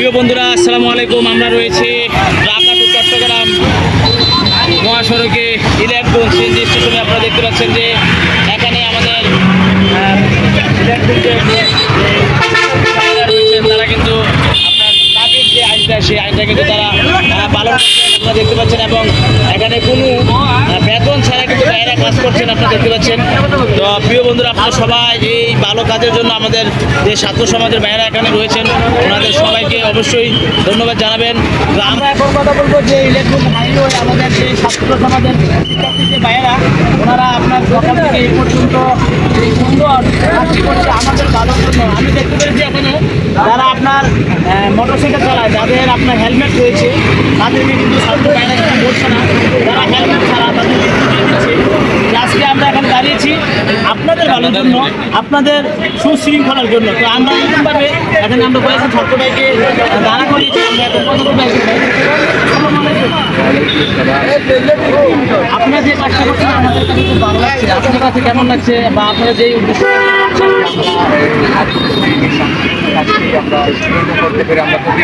প্রিয় বন্ধুরা, আসসালামু আলাইকুম। আমরা রয়েছি ঢাকা টু চট্টগ্রাম মহাসড়কে ইলেকট্রন সিএনজি স্টেশনে। আপনারা দেখতে পাচ্ছেন যে এখানে আমাদের রয়েছেন, তারা কিন্তু আপনার ট্রাফিক যে আইনটা, সেই আইনটা কিন্তু তারা পালন করছেন, আপনারা দেখতে পাচ্ছেন। এবং এখানে কোনো বেতন ছাড়া কিন্তু বাইরে কাজ করছেন, আপনারা দেখতে পাচ্ছেন। তো প্রিয় বন্ধুরা, আপনারা সবাই এই ভালো কাজের জন্য আমাদের যে ছাত্র সমাজের বাইরে এখানে রয়েছেন, ওনাদের সবাইকে অবশ্যই ধন্যবাদ জানাবেন। তো আমরা এখন কথা বলবো যে ইলেকট্রন হাইওয়ে আমাদের যে ছাত্র সমাজের শিক্ষার্থী যে বাইরা, ওনারা আপনার সকাল থেকে এই পর্যন্ত এই সুন্দর কাজটি করছে আমাদের ভালোর জন্য। আমি দেখতে পেরেছি এখানে যারা আপনার মোটরসাইকেল চালায়, যাদের আপনার হেলমেট রয়েছে, তাদেরকে কিন্তু ছাত্র বাইরে কিছু বলছে না। যারা হেলমেট ছাড়া তাদেরকে দিচ্ছে। আজকে আমরা এখানে দাঁড়িয়েছি আপনাদের ভালোর জন্য, আপনাদের সুশৃঙ্খলার জন্য। তো আমরা এরকমভাবে এখানে আমরা কয়েকজন ছাত্র ভাইকে দাঁড়া করিয়েছি। আমরা এখন কথা বলবো আপনারা যে কাজটা করছেন আমাদের কাছে খুব ভালো লাগছে। আপনার কাছে কেমন লাগছে, বা আপনারা যেই উদ্দেশ্য করতে পেরে আমরা খুবই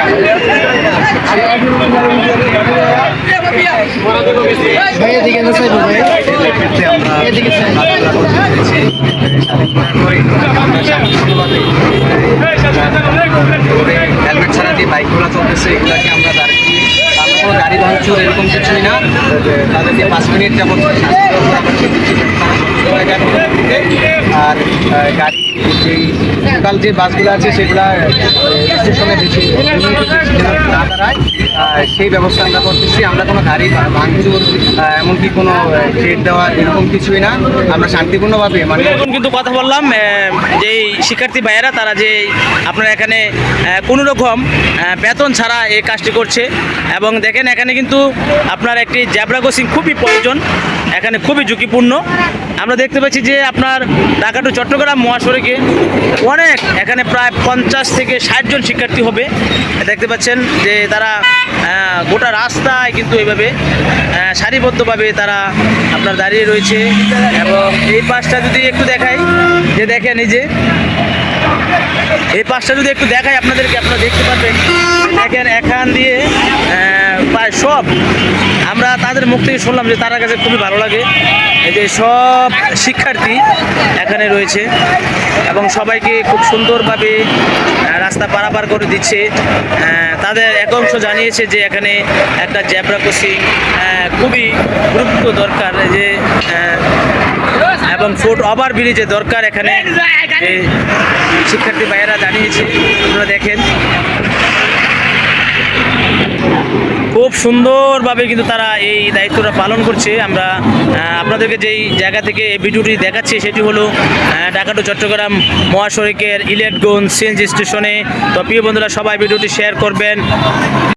হেলমেট ছাড়া যে বাইকগুলো চলতেছে, এগুলাকে আমরা দাঁড়িয়ে আমরা কোনো গাড়ি ভাঙচুর এরকম কিছুই না। তাদেরকে 5 মিনিট যাবত আর গাড়ি যেই লোকাল যে বাসগুলো আছে সেগুলা স্টেশনে বেশি না দাঁড়ায়, সেই ব্যবস্থা আমরা করতেছি। আমরা কোনো গাড়ি ভাঙচুর এমনকি কোনো ট্রেড দেওয়া এরকম কিছুই না। আমরা শান্তিপূর্ণভাবে এখন কিন্তু কথা বললাম যেই শিক্ষার্থী ভাইয়েরা, তারা যে আপনার এখানে কোনো রকম বেতন ছাড়া এই কাজটি করছে। এবং দেখেন এখানে কিন্তু আপনার একটি জ্যাবরা ক্রসিং খুবই প্রয়োজন, এখানে খুবই ঝুঁকিপূর্ণ। আমরা দেখতে পাচ্ছি যে আপনার ঢাকা টু চট্টগ্রাম মহাসড়কে অনেক, এখানে প্রায় 50 থেকে 60 জন শিক্ষার্থী হবে। দেখতে পাচ্ছেন যে তারা গোটা রাস্তায় কিন্তু এইভাবে সারিবদ্ধভাবে তারা আপনার দাঁড়িয়ে রয়েছে। এবং এই পাশটা যদি একটু দেখাই, যে দেখেন এই যে এই পাশটা যদি একটু দেখাই আপনাদেরকে, আপনারা দেখতে পারবেন। দেখেন এখান দিয়ে প্রায় সব, আমরা তাদের মুখ থেকে শুনলাম যে তার কাছে খুবই ভালো লাগে। এই যে সব শিক্ষার্থী এখানে রয়েছে এবং সবাইকে খুব সুন্দরভাবে রাস্তা পারাপার করে দিচ্ছে। তাদের এক অংশ জানিয়েছে যে এখানে একটা জ্যাবরা ক্রসিং খুবই গুরুত্ব দরকার, যে এবং ফুট ওভার ব্রিজে দরকার এখানে শিক্ষার্থী ভাইয়েরা জানিয়েছে। আপনারা দেখেন খুব সুন্দরভাবে কিন্তু তারা এই দায়িত্বটা পালন করছে। আমরা আপনাদেরকে যেই জায়গা থেকে এই ভিডিওটি দেখাচ্ছি সেটি হলো ঢাকা টু চট্টগ্রাম মহাসড়কের ইলেকট্রন সিএনজি স্টেশনে। তো প্রিয় বন্ধুরা, সবাই ভিডিওটি শেয়ার করবেন।